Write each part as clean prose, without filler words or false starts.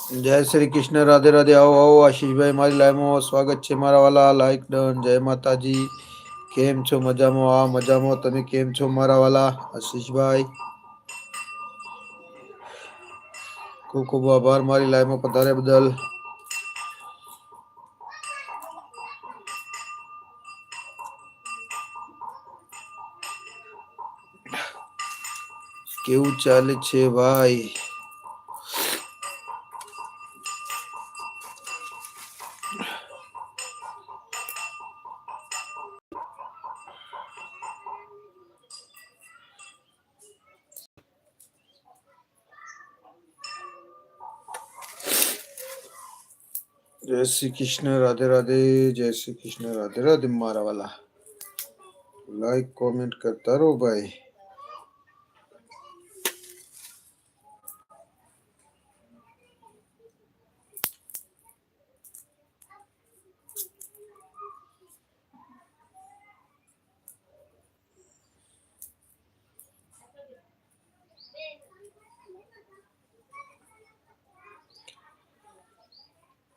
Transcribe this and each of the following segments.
જય શ્રી કૃષ્ણ, રાધે રાધે. આવો આવો આશીષભાઈ, મારી લાઈવમાં સ્વાગત છે મારા વાલા. Like done. જય માતાજી. કેમ છો? મજામાં? આ મજામાં. તમે કેમ છો મારા વાલા આશીષભાઈ? ખૂબ ખૂબ આભાર મારી લાઈવમાં પધારે બદલ. કેવું ચાલે છે ભાઈ? જય શ્રી કૃષ્ણ, રાધે રાધે. જય શ્રી કૃષ્ણ, રાધે રાધે મારા વાલા. લાઈક કોમેન્ટ કરતા રહો ભાઈ.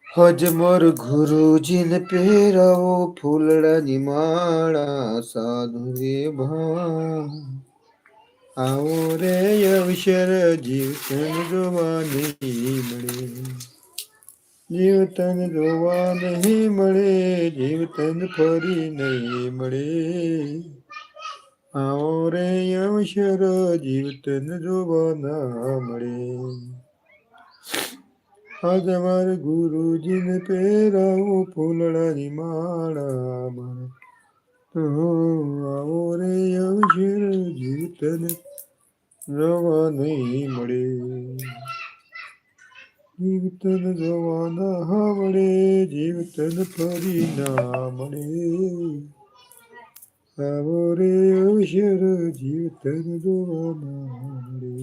હજ મોર ગુરુજીને પહેરાવો ફૂલડાની માળા, સાધુ રે ભા આવો રે અવસર જીવતન જોવા નહીં મળે. જીવતન જોવા નહીં મળે, જીવતન ફરી નહીં મળે. આવો રે અવસર જીવતન જોવા ના મળે. આજ મારે ગુરુજીને પહેરાવો ફૂલડાની માળા, તો આવો રે અવસર જીવતન જોવા નહીં મળે. જીવતન જોવા ના મળે, જીવતન ફરી ના મળે. આવો રે અવસર જીવતન જોવા ના મળે.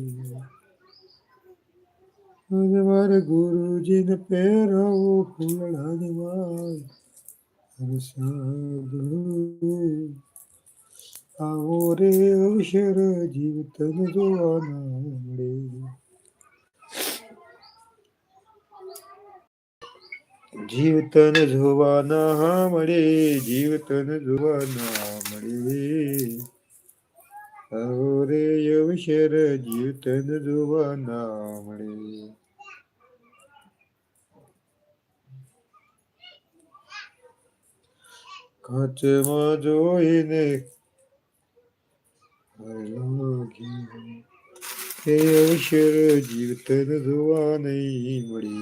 આજે મારે ગુરુજીને પહેરાવો ફૂલડાની માળા, સાધુ આવો રે અવસર જીવતન જોવા ના મળે. જીવતન જોવા ના મળે, જીવતન જોવા ના મળે. આવો રે અવસર જીવતન જોવા ના મળે. કાચમાં જોઈને એ અવસર જીવતન જોવા નહીં મળે.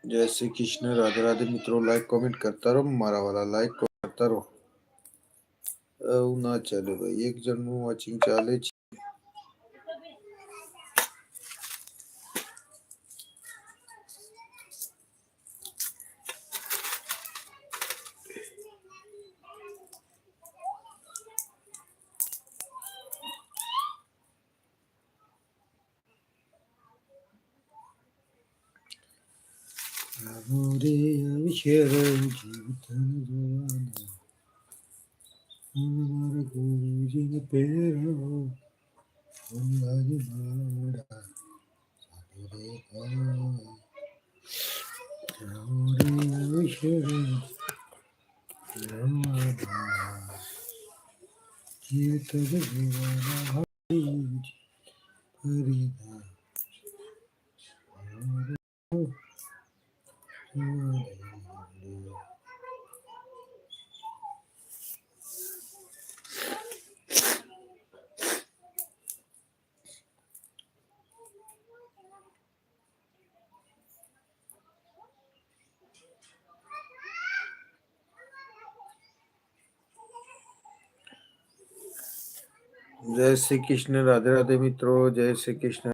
જય શ્રી કૃષ્ણ, રાધે રાધે મિત્રો. લાઈક કોમેન્ટ કરતા રહો મારા વાલા, લાઈક કરતા રહો. એવું ના ચાલે ભાઈ, એક જણનું વોચિંગ ચાલે છે. આવો રે અવસર જીવતન જોવા ના, મારા ગુરુજીને પહેરાવો ફૂલડાની માળા, સાધુ રે આવો રે અવસર જીવતન જોવા ના ફરી ના જય શ્રી કૃષ્ણ, રાધે રાધે મિત્રો. જય શ્રી કૃષ્ણ.